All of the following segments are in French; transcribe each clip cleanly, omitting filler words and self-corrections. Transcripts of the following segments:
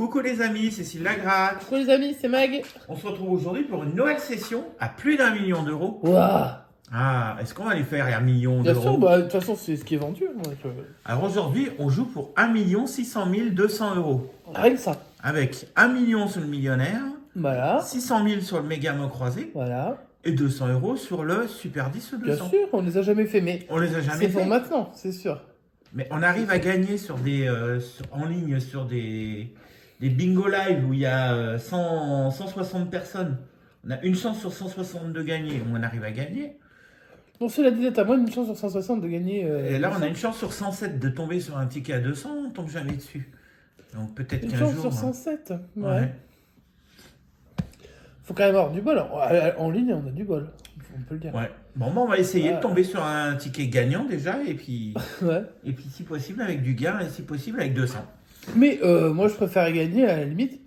Coucou les amis, Cécile Lagratte. Coucou les amis, c'est Mag. On se retrouve aujourd'hui pour une nouvelle session à plus d'1 million d'euros. Waouh. Ah, est-ce qu'on va les faire à 1 million Bien d'euros? sûr, bah, de toute façon, c'est ce qui est vendu. Donc, Alors aujourd'hui, on joue pour 1 600 200 euros. rien que ça. Avec 1 million sur le millionnaire, Voilà. 600 000 sur le méga mot croisé Voilà. et 200 euros sur le super 10 ou 200. Bien sûr, on les a jamais fait, mais On les a jamais c'est pour fait. maintenant, c'est sûr. Mais on arrive à gagner sur des, en ligne sur des bingo live où il y a 160 personnes. On a une chance sur 160 de gagner. On arrive à gagner. Bon, cela dit, t'as moins d'une chance sur 160 de gagner. Et là, on a 200. une chance sur 107 de tomber sur un ticket à 200. On tombe jamais dessus. Donc peut-être Une qu'un chance jour. sur 107. Ouais. Ouais. Faut quand même avoir du bol. En ligne, on a du bol. On peut le dire. Ouais. Bon, on va essayer Ouais. de tomber sur un ticket gagnant déjà. Et puis Ouais. si possible, avec du gain. Et si possible, avec 200. Mais moi, je préfère gagner à la limite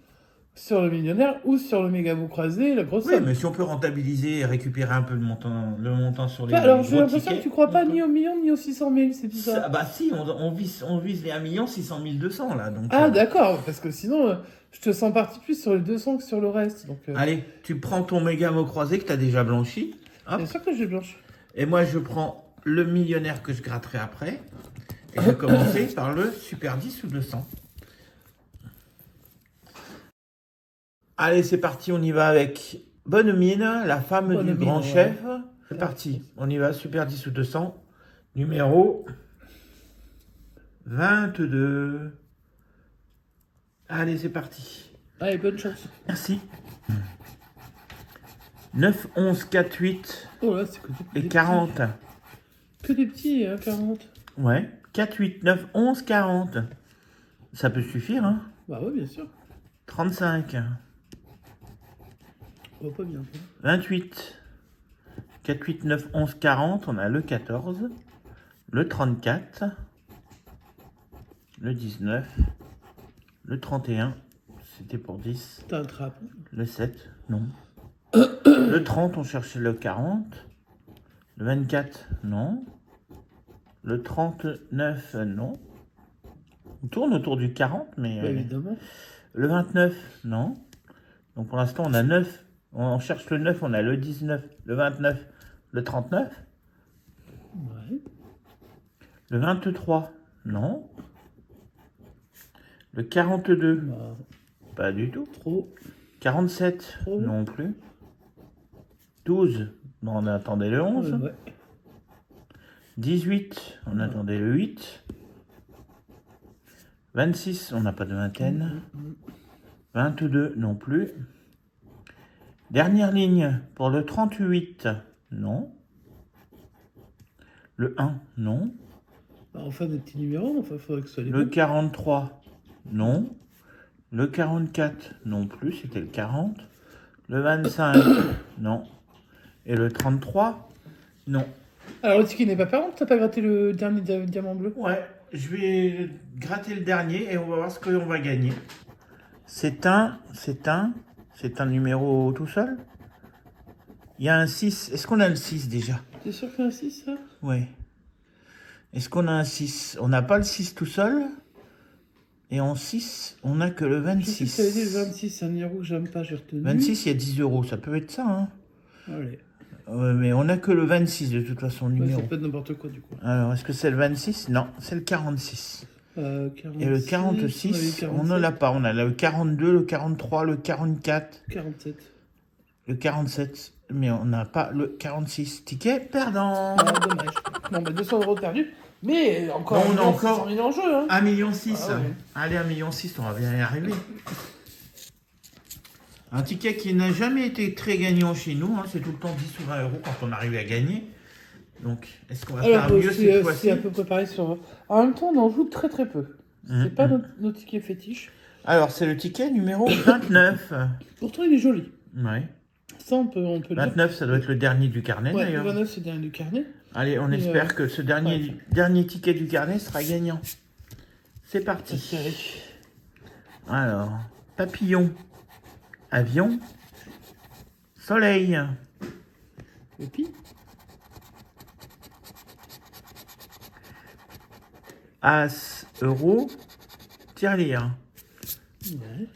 sur le millionnaire ou sur le méga bout croisé, la grosse Oui, somme. mais si on peut rentabiliser et récupérer un peu le montant sur les Alors, j'ai gros l'impression tickets, que tu crois pas on peut. ni au million ni aux 600 000, c'est bizarre. Bah si, on vise les 1 600 200 là. Donc, Ah, d'accord, parce que sinon, je te sens parti plus sur les 200 que sur le reste. Donc, Allez, tu prends ton méga mot croisé que tu as déjà blanchi. Hop. bien sûr que j'ai blanche. Et moi, je prends le millionnaire que je gratterai après. Et je vais commencer par le super 10 ou 200. Allez, c'est parti, on y va avec Bonne Mine, la femme Bonne du Mine, grand ouais. chef. C'est parti, on y va, super 10 ou 200. Numéro 22. Allez, c'est parti. Allez, bonne chance. Merci. 9, 11, 4, 8 Oh là, c'est que et des 40. petits. Que des petits, hein, 40. Ouais, 4, 8, 9, 11, 40. Ça peut suffire, hein. Bah ouais, bien sûr. 35, Oh, pas bien. 28, 4, 8, 9, 11, 40. On a le 14, le 34, le 19, le 31. C'était pour 10. T'as un trap. Le 7, non. Le 30, on cherchait le 40. Le 24, non. Le 39, non. On tourne autour du 40, mais... Bah, évidemment. Le 29, non. Donc pour l'instant, on a 9. On cherche le 9, on a le 19, le 29, le 39. Ouais. Le 23, non. Le 42, Bah, pas du tout. trop. 47, Trop. non plus. 12, bon, on attendait le 11. Ouais. 18, on attendait le 8. 26, on n'a pas de vingtaine. 22, non plus. Dernière ligne pour le 38, non. Le 1, non. Bah, enfin, des petits numéros, enfin, il faudrait que ce soit les Le bons. 43, non. Le 44, non plus, c'était le 40. Le 25, non. Et le 33, non. Alors, le ticket n'est pas perdu, t'as pas gratté le dernier diamant bleu? Ouais, je vais gratter le dernier et on va voir ce qu'on va gagner. C'est un numéro tout seul. Il y a un 6. Est-ce qu'on a le 6 déjà? T'es sûr qu'il y a un 6, ça? Ouais. Est-ce qu'on a un 6? On n'a pas le 6 tout seul. Et en 6, on n'a que le Je sais que ça avait dit le 26. 26, c'est un numéro que j'aime pas, j'ai retenu. 26, il y a 10 euros. Ça peut être ça, hein. Allez. Mais on n'a que le 26 de toute façon, Ouais, numéro. ça peut être n'importe quoi, du coup. Alors, est-ce que c'est le 26? Non, c'est le 46. 46, Et le on avait 46, on 47, ne l'a pas. On a le 42, le 43, le 44, 47. le 47. Mais on n'a pas le 46. Ticket perdant. Ah, dommage. Bon, bah 200 euros de perdu. Mais encore, Bon, on a 1 encore 600 000 en jeu, hein. 1,6 million. Ah ouais. Allez, 1,6 million, on va bien y arriver. Un ticket qui n'a jamais été très gagnant chez nous. Hein, c'est tout le temps 10 ou 20 euros quand on arrive à gagner. Donc, est-ce qu'on va Alors, faire mieux cette fois-ci? c'est à peu près pareil sur... En même temps, on en joue très très peu. C'est pas notre ticket fétiche. Alors, c'est le ticket numéro 29. Pourtant, il est joli. Ouais. Ça, on peut le dire. 29, ça doit être le dernier du carnet Ouais, le d'ailleurs. 29, c'est le dernier du carnet. Allez, on Et, espère que ce dernier ticket du carnet sera gagnant. C'est parti. Serré. Alors, papillon, avion, soleil, Et puis, as, euro, tirelire, Ouais.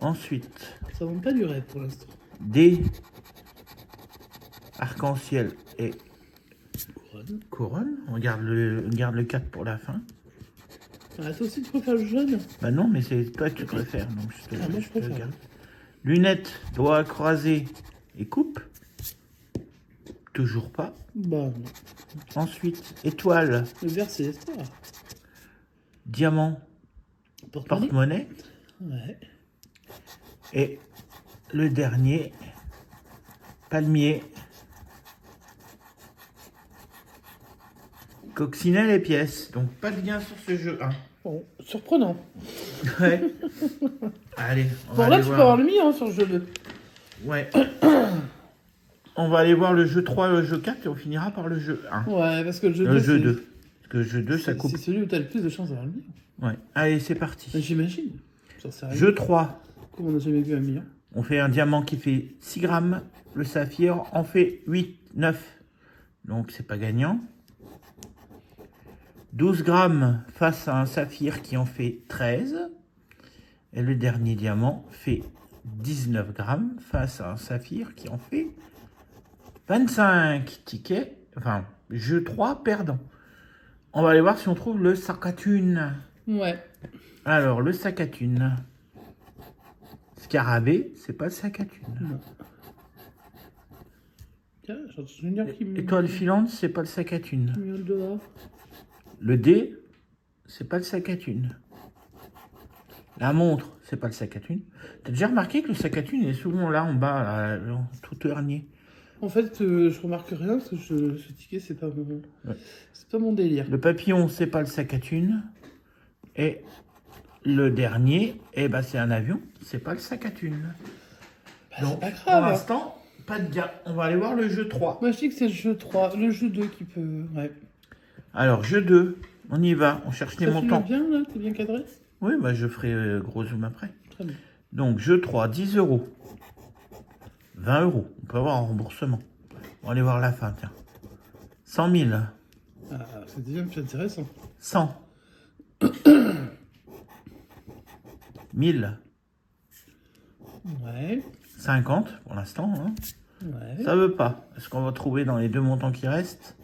Ensuite, Ça vend pas du rêve pour l'instant. D, arc-en-ciel et Couronne. couronne. On garde le 4 pour la fin. Ah, toi aussi, tu préfères le jaune? Bah non, mais c'est toi que tu préfères. Donc Moi, je te préfère. garde. Lunettes, doigts croisés et coupe. Toujours pas. Bah, non. Ensuite, étoile, Le vert, c'est l'espoir. diamant, Porte-monnaie. porte-monnaie. Ouais. Et le dernier, palmier, coccinelle et pièces. Donc pas de lien sur ce jeu 1. Bon, surprenant. Ouais. Allez, on Bon, va là, aller tu peux voir. avoir le mien sur le jeu 2. Ouais. On va aller voir le jeu 3 et le jeu 4 et on finira par le jeu 1. Ouais, parce que le jeu 2, Le jeu 2. Parce que le jeu 2, ça coupe. c'est celui où t'as le plus de chances d'avoir le mien. Ouais. Allez, c'est parti. J'imagine. J'en sais rien. Jeu 3. Comme on n'a jamais vu un million. On fait un diamant qui fait 6 grammes. Le saphir en fait 8, 9. Donc c'est pas gagnant. 12 grammes face à un saphir qui en fait 13. Et le dernier diamant fait 19 grammes face à un saphir qui en fait 25 tickets. Enfin, jeu 3 perdant. On va aller voir si on trouve le sac à thunes. Ouais. Alors, le sac à thunes. Scarabée, c'est pas le sac à thunes. Non. Tiens, j'ai entendu dire qu'il me... Étoile filante, c'est pas le sac à thunes. Il me met le dehors. Le dé, c'est pas le sac à thunes. La montre, c'est pas le sac à thunes. T'as déjà remarqué que le sac à thunes est souvent là en bas, là, tout dernier. En fait, je remarque rien parce que ce ticket, c'est pas mon... Ouais. C'est pas mon délire. Le papillon, c'est pas le sac à thunes. Et le dernier, eh ben, c'est un avion, c'est pas le sac à thunes. Bah, Donc, c'est pas pour grave. l'instant, pas de gain. On va aller voir le jeu 3. Moi, je dis que c'est le jeu 3, le jeu 2 qui peut... Ouais. Alors, jeu 2, on y va, on cherche les Ça filme montants. bien, là? T'es bien cadré? Oui, bah, je ferai gros zoom après. Très bien. Donc, jeu 3, 10 euros. 20 euros, on peut avoir un remboursement. On va aller voir la fin, tiens. 100 000. Ah, c'est déjà plus intéressant. 100. 1000. Ouais. 50 pour l'instant. Hein. Ouais. Ça veut pas. Est-ce qu'on va trouver dans les deux montants qui restent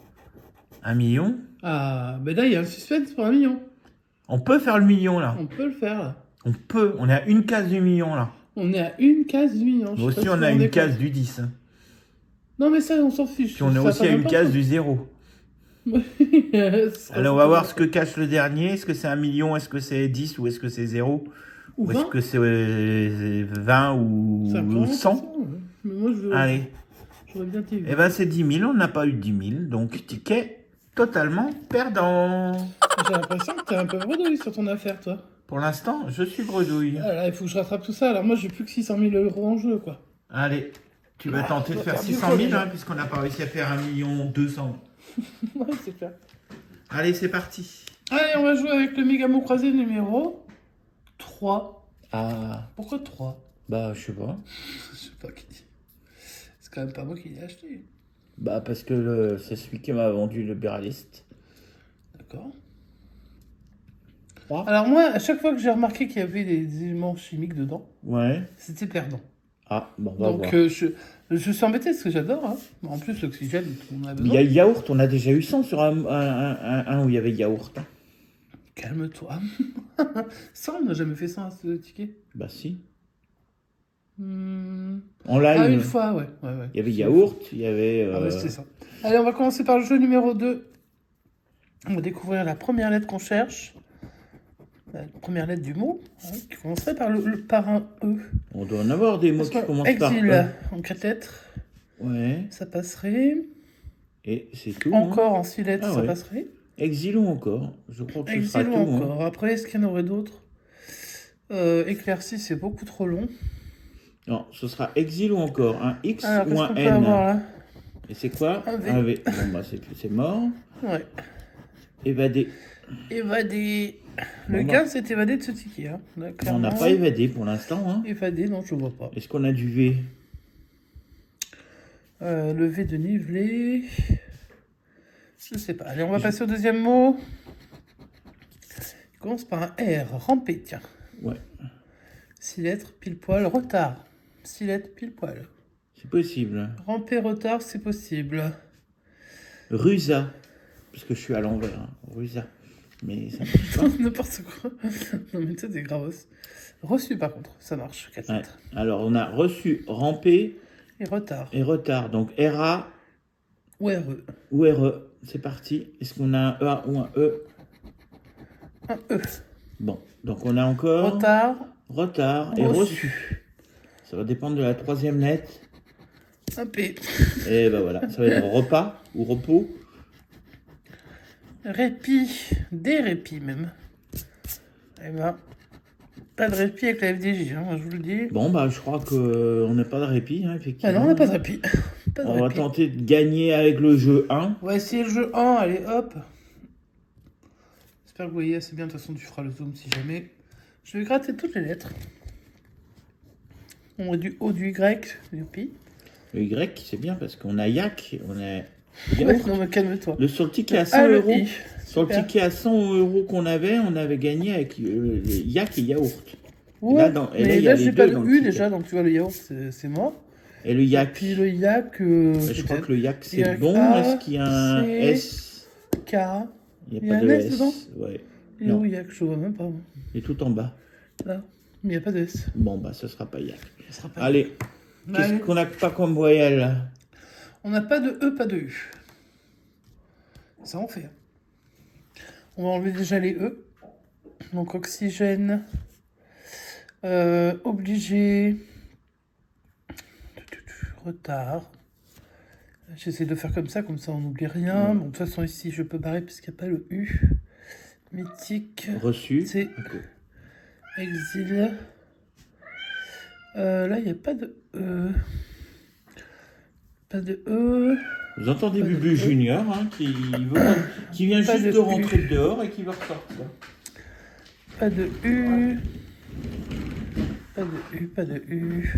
1 million? Ah, ben là, il y a un suspense pour 1 million. On peut faire le million là. On peut le faire, là. On peut. On est à une case du million là. On est à une case du million. Mais aussi, on a une case du 10. Hein. Non, mais ça, on s'en fiche. Puis on est aussi à une case du 0. Ça, Alors, on va voir ce que cache le dernier. Est-ce que c'est 1 million? Est-ce que c'est 10? Ou est-ce que c'est 0? Ou Ou est-ce 20? que c'est 20 ou 50, 100? ouais. Mais moi, je veux... Allez. J'aurais bien été... Eh ben, c'est 10 000. On n'a pas eu 10 000. Donc, ticket totalement perdant. J'ai l'impression que t'es un peu bredouille sur ton affaire, toi. Pour l'instant, je suis bredouille. Alors, il faut que je rattrape tout ça. Alors, moi, j'ai plus que 600 000 euros en jeu, quoi. Allez, tu vas tenter de faire 600 000, hein, puisqu'on n'a pas réussi à faire 1 200 000. Ouais, c'est clair. Allez, c'est parti. Allez, on va jouer avec le méga mot croisé numéro 3. Ah, Pourquoi 3? bah, je sais pas. Je sais pas qui. C'est quand même pas moi qui l'ai acheté. Bah, parce que c'est celui qui m'a vendu le Buralist. D'accord. 3. Alors moi, à chaque fois que j'ai remarqué qu'il y avait des éléments chimiques dedans, Ouais. c'était perdant. Ah, bon, on va Donc voir. je suis embêté parce que j'adore. Hein. En plus, l'oxygène, on a Il y besoin. a yaourt, on a déjà eu 100 sur un où il y avait yaourt. Hein. Calme-toi. 100, on n'a jamais fait 100 à ce ticket. Bah, si. Hmm. On l'a Ah, eu. une fois, ouais. Il y avait yaourt, il y avait. Ah, ouais, c'était ça. Allez, on va commencer par le jeu numéro 2. On va découvrir la première lettre qu'on cherche. La première lettre du mot, hein, qui commencerait par un E. On doit en avoir des mots qui commencent par Exil, E. en 4 lettres, Ouais. ça passerait. Et c'est tout. Encore en 6 lettres, Ah ça ouais. passerait. Exilons encore. Je crois que ce sera Exil tout. hein. encore. Après, est-ce qu'il y en aurait d'autres? Éclairci, c'est beaucoup trop long. Non, ce sera exil ou encore un X Alors, ou qu'est-ce un qu'on peut N. avoir là? Et c'est quoi? Un V. Un V. Bon, bah, c'est mort. Ouais. Évadé. Évadé. Le Bon, bah. gain, c'est évadé de ce ticket. Hein. Là, On clairement. n'a pas évadé pour l'instant. Hein. Évadé, non, je vois pas. Est-ce qu'on a du V? Le V de nivelé. Je sais pas. Allez, on va passer au deuxième mot. Il commence par un R. Ramper, tiens. Ouais. 6 lettres, pile poil, retard. 6 lettres, pile poil. C'est possible. Ramper, retard, c'est possible. Rusa. Parce que je suis à l'envers. Hein. Rusa. Mais ça marche pas. N'importe quoi. Non, mais toi, t'es gravos. Reçu, par contre, ça marche. 4 Ouais. lettres. Alors, on a reçu, rampé Et retard. et retard. Donc, RA Ou RE. ou RE. C'est parti. Est-ce qu'on a un EA ou un E? Un E. Bon. Donc, on a encore Retard. et Reçu. reçu. Ça va dépendre de la troisième lettre. Un P. Et ben voilà. Ça va être repas ou repos. Répit. Des répits, même. Eh ben, pas de répit avec la FDJ, hein, je vous le dis. Bon, bah, je crois qu'on n'a pas de répit, hein, Ah effectivement. non, on n'a pas de répit. Pas de On va répit. tenter de gagner avec le jeu 1. On va essayer le jeu 1, allez hop. J'espère que vous voyez assez bien, de toute façon tu feras le zoom si jamais. Je vais gratter toutes les lettres. On a du O, du Y, du Pi. Le Y, c'est bien parce qu'on a Yak, on a Ouais, Yaourt. non mais calme-toi. Sur le ticket à 100 Ah, le euros, I. sur le Super. ticket à 100 euros qu'on avait, on avait gagné avec les Yak et Yaourt. Ouais, là, dans- et là, mais il y a là les j'ai pas deux de dans le U ticket. déjà, donc tu vois le yaourt c'est mort. Et le Et Yak, puis le yak, je crois peut-être. que le Yak c'est Y-A, bon. Est-ce qu'il y a un C, S? K. Il Il n'y y a a pas un de S S. dedans Ouais. Et Non. où yak, je vois même pas. Moi. Il est tout en bas. Là, mais il n'y a pas de S. Bon, bah, ce sera pas Yak. Ça sera pas Allez, qu'est-ce Allez. qu'on n'a pas comme voyelle? On n'a pas de E, pas de U. Ça en fait. On va enlever déjà les E. Donc oxygène. Obligé. Retard. J'essaie de le faire comme ça on n'oublie rien. Bon, de toute façon, ici, je peux barrer parce qu'il n'y a pas le U. Mythique. Reçu. C'est Ok. exil. Là, il n'y a pas de E. Pas de E. Vous entendez Pas de Bubu E. Junior hein, qui vient Pas juste de de U. rentrer dehors et qui va ressortir. Pas de U. Pas de U, pas de U.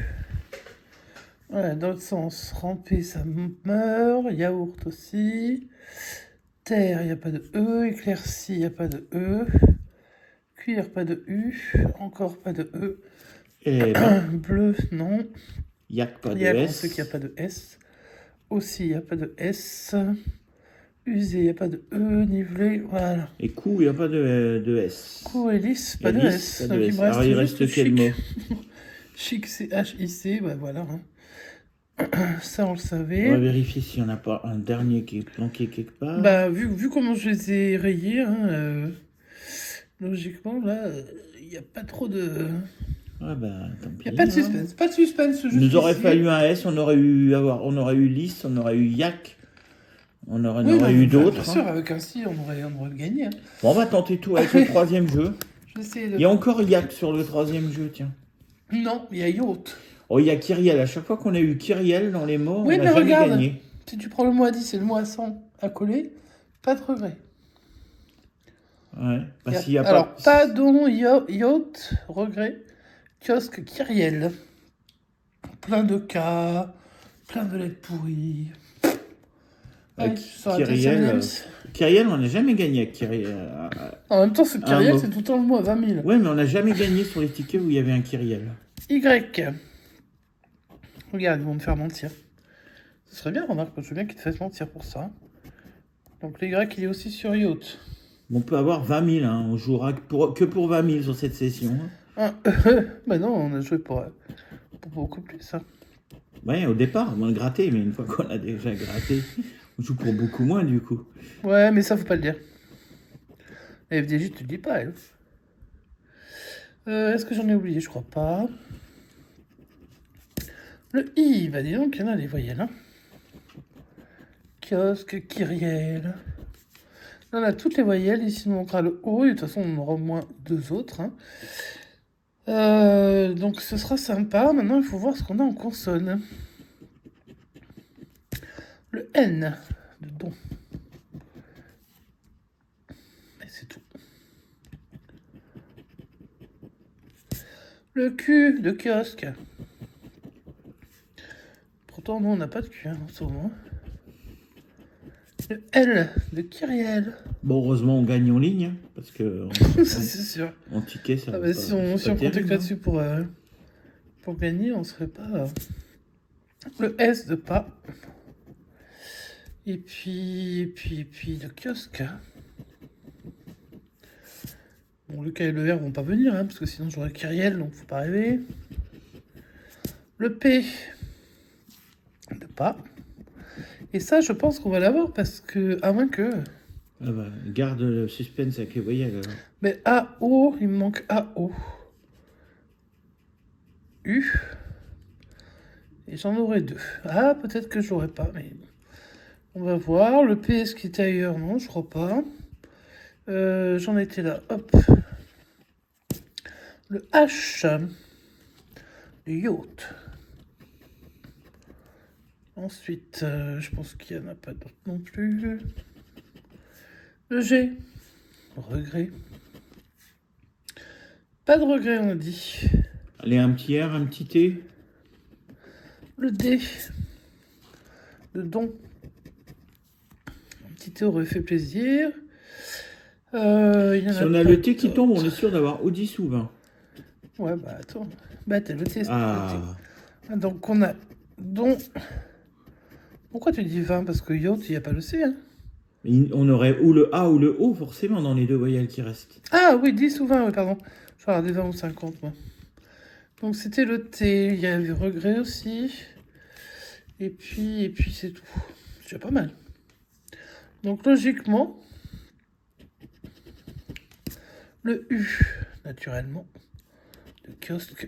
Voilà, dans le sens, ramper, ça meurt. Yaourt aussi. Terre, il n'y a pas de E. Éclairci, il n'y a pas de E. Cuir, pas de U. Encore pas de E. Et ben, Bleu, non. Yak, pas de Il y a S. ceux qui a pas de S. Aussi, il n'y a pas de S. Usé, il n'y a pas de E. Nivelé, voilà. Et coup, il n'y a pas de S. Coup et lisse, pas de Hélice, S. pas Donc de il S. me reste Alors, il juste reste quel chic. mot? Chic, c'est H-I-C, bah voilà. Hein. Ça, on le On va savait. vérifier s'il n'y en a pas un dernier qui est planqué quelque part. Bah, vu comment je les ai rayés, hein, logiquement, là, il n'y a pas trop de... Ah ben, tant pis. Il n'y a pas de hein. suspense. Pas de suspense, Il juste nous aurait ici. fallu un S, on aurait eu Lys, on aurait eu Yak, on aurait Oui, non, eu bien d'autres. sûr, hein. avec un si, on aurait gagné. Hein. Bon, on va tenter tout avec le troisième jeu. Je vais essayer de... Il y a encore Yak sur le troisième jeu, tiens. Non, il y a yacht. Oh, il y a Kyriel. À chaque fois qu'on a eu Kyriel dans les mots, Oui, on mais n'a jamais regarde. gagné. Si tu prends le mot à 10 et le mot à 100 à coller, pas de regret. Ouais. Parce Y a- qu'il y a Alors, pas... pardon, yacht, regret, kiosque, Kyriel. Plein de cas, plein de lettres pourries. Allez, Avec tu sors Kyriel, la Kyriel, on n'a jamais gagné avec Kyriel. En même temps, ce Kyriel, mot. c'est tout le temps le mot à 20 000. Ouais, mais on n'a jamais gagné sur les tickets où il y avait un Kyriel. Y. Regarde, ils vont me faire mentir. Ce serait bien, remarque, je veux bien qu'ils te fassent mentir pour ça. Donc, le Y, il est aussi sur yacht. On peut avoir 20 000, hein. On jouera que pour 20 000 sur cette session. Bah non, on a joué pour beaucoup plus. Hein. Ouais, au départ, on a gratté, mais une fois qu'on a déjà gratté, on joue pour beaucoup moins du coup. Ouais, mais ça, faut pas le dire. La FDJ, tu le dis pas, elle. Est-ce que j'en ai oublié? Je crois pas. Le I, bah dis donc, il y en a des voyelles. Hein. Kiosque, Kyriel. Là, on a toutes les voyelles. Ici, il nous manquera le O. Et de toute façon, on aura au moins deux autres. Hein. Donc, ce sera sympa. Maintenant, il faut voir ce qu'on a en consonne. Le N de don. Et c'est tout. Le Q de kiosque. Pourtant, nous, on n'a pas de Q hein, en ce moment. Le L de Kyriel. Bon, heureusement, on gagne en ligne, hein, parce que Ça, c'est sûr. en ticket, ça Ah va bah, pas, si on c'est pas comptait que terrible, hein. là-dessus pour gagner, on serait pas le S de pas. Et puis le kiosque. Bon, le K et le R vont pas venir, hein, parce que sinon j'aurais Kyriel, donc faut pas rêver. Le P de pas. Et ça, je pense qu'on va l'avoir parce que, à moins que. Ah bah, garde le suspense avec les voyelles. Alors. Mais AO, il me manque AO. U. Et j'en aurai 2. Ah, peut-être que j'aurai pas, mais. On va voir. Le PS qui était ailleurs, non, je crois pas. J'en étais là. Hop. Le H. Le yacht. Ensuite, je pense qu'il n'y en a pas d'autres non plus. Le G. Regret. Pas de regret, on a dit. Allez, un petit R, un petit T. Le D. Le don. Un petit T aurait fait plaisir. Si on a le T qui tombe, on est sûr d'avoir ou 10 ou 20. Ouais, bah attends. Bah t'as le T. Ah. Le T. Donc on a don. Pourquoi tu dis 20? Parce que yacht, il n'y a pas le C. Hein. On aurait ou le A ou le O, forcément, dans les deux voyelles qui restent. Ah oui, 10 ou 20, oui, pardon. Je vais des 20 ou 50, moi. Donc c'était le T. Il y avait regret aussi. Et puis c'est tout. C'est déjà pas mal. Donc logiquement, le U, naturellement, le kiosque.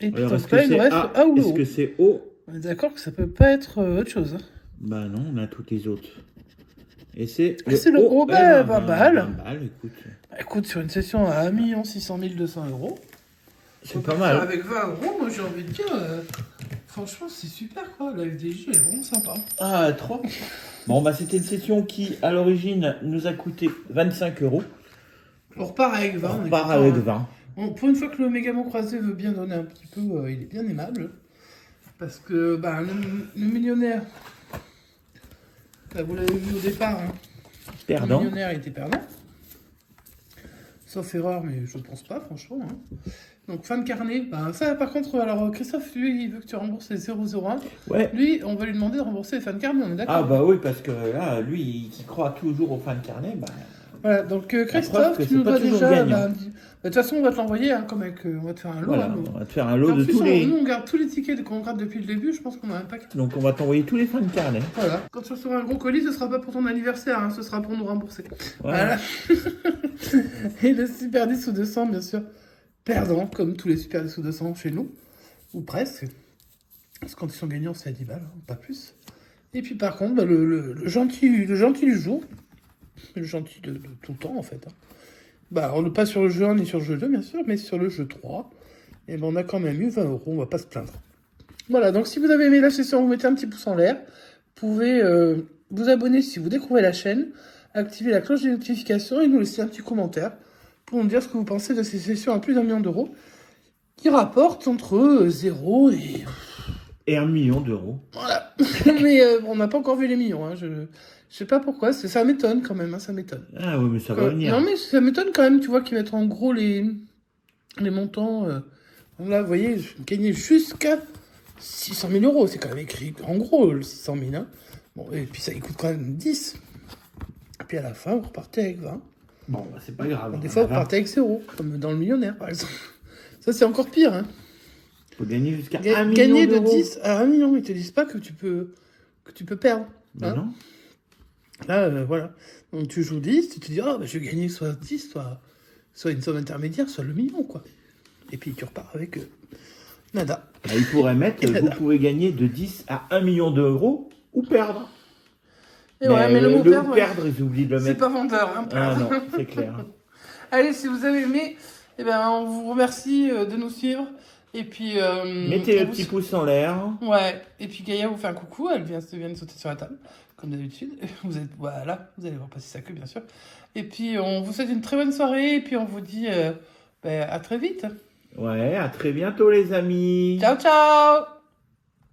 Et puis Alors, donc là, il nous reste A ou le est-ce O. que c'est O? On est d'accord que ça peut pas être autre chose. Hein. Bah non, on a toutes les autres. Et c'est le O, bah, 20 balles. 20 balles, écoute. Bah, écoute, sur une session à 1 600 200 €. C'est pas mal. Avec 20 €, moi j'ai envie de dire, franchement, c'est super quoi. La FDJ est vraiment sympa. Ah, 3. Bon, bah c'était une session qui, à l'origine, nous a coûté 25 €. On repart avec 20. On repart avec 20. Bon, pour une fois que le Mégamon croisé veut bien donner un petit peu, il est bien aimable. Parce que bah, le millionnaire, là, vous l'avez vu au départ, hein, Perdant. le millionnaire était perdant. Sauf erreur, mais je pense pas, franchement. Hein. Donc, fin de carnet. Bah, ça, par contre, alors Christophe, lui, il veut que tu rembourses les 0,01. Ouais. Lui, on va lui demander de rembourser les fins de carnet, on est d'accord? Ah, bah oui, parce que là, lui, qui croit toujours aux fins de carnet, bah. Voilà, donc Christophe, tu nous dois déjà. Bah, de toute façon, on va te l'envoyer, hein, comme avec, on va te faire un lot. Voilà, hein, on va te faire un lot de plus, tous les. Nous, on garde tous les tickets qu'on gratte depuis le début, je pense qu'on a un paquet. Donc, on va t'envoyer tous les fins de carnet. Voilà. Quand tu recevras un gros colis, ce sera pas pour ton anniversaire, hein, ce sera pour nous rembourser. Voilà. Et le Super 10 ou 200, bien sûr, perdant, comme tous les Super 10 ou 200 chez nous, ou presque. Parce que quand ils sont gagnants, c'est à 10 balles, hein, pas plus. Et puis par contre, bah, le gentil du jour, le gentil de tout le temps en fait. Hein. Bah, on n'est pas sur le jeu 1 ni sur le jeu 2, bien sûr, mais sur le jeu 3. Et ben on a quand même eu 20 €, on va pas se plaindre. Voilà, donc si vous avez aimé la session, vous mettez un petit pouce en l'air. Vous pouvez vous abonner si vous découvrez la chaîne, activer la cloche des notifications et nous laisser un petit commentaire pour nous dire ce que vous pensez de ces sessions à plus d'1 million d'euros qui rapportent entre 0 et 1 million d'euros. Voilà. Mais on n'a pas encore vu les millions. Hein. Je sais pas pourquoi. Ça m'étonne quand même. Hein, ça m'étonne. Ah oui, mais ça va venir. Non, mais ça m'étonne quand même. Tu vois qu'ils mettent en gros les montants. Là, vous voyez, je gagnais jusqu'à 600 000 €. C'est quand même écrit en gros, le 600 000. Hein. Bon, et puis ça, il coûte quand même 10. Et puis à la fin, vous repartez avec 20. Bon, bah, c'est pas grave. Des fois, vous repartez avec 0. Comme dans le millionnaire, par exemple. Ça, c'est encore pire. Hein. Faut gagner jusqu'à 1 million Gagner de d'euros. 10 à 1 million. Ils te disent pas que tu peux perdre. Bah hein. non. Là, voilà. Donc tu joues 10, tu te dis, je vais gagner soit 10, soit une somme intermédiaire, soit le million, quoi. Et puis tu repars avec nada. Bah, il pourrait mettre, vous pouvez gagner de 10 à 1 million d'euros ou perdre. Et mais le mot perdre, ils oublient de le mettre. C'est pas vendeur, hein, Ah non, c'est clair. Allez, si vous avez aimé, eh ben, on vous remercie de nous suivre. Et puis, mettez le petit pouce en l'air. Ouais. Et puis Gaïa vous fait un coucou. Elle vient de sauter sur la table, comme d'habitude. Vous allez voir passer sa queue, bien sûr. Et puis, on vous souhaite une très bonne soirée. Et puis, on vous dit à très vite. Ouais, à très bientôt, les amis. Ciao, ciao.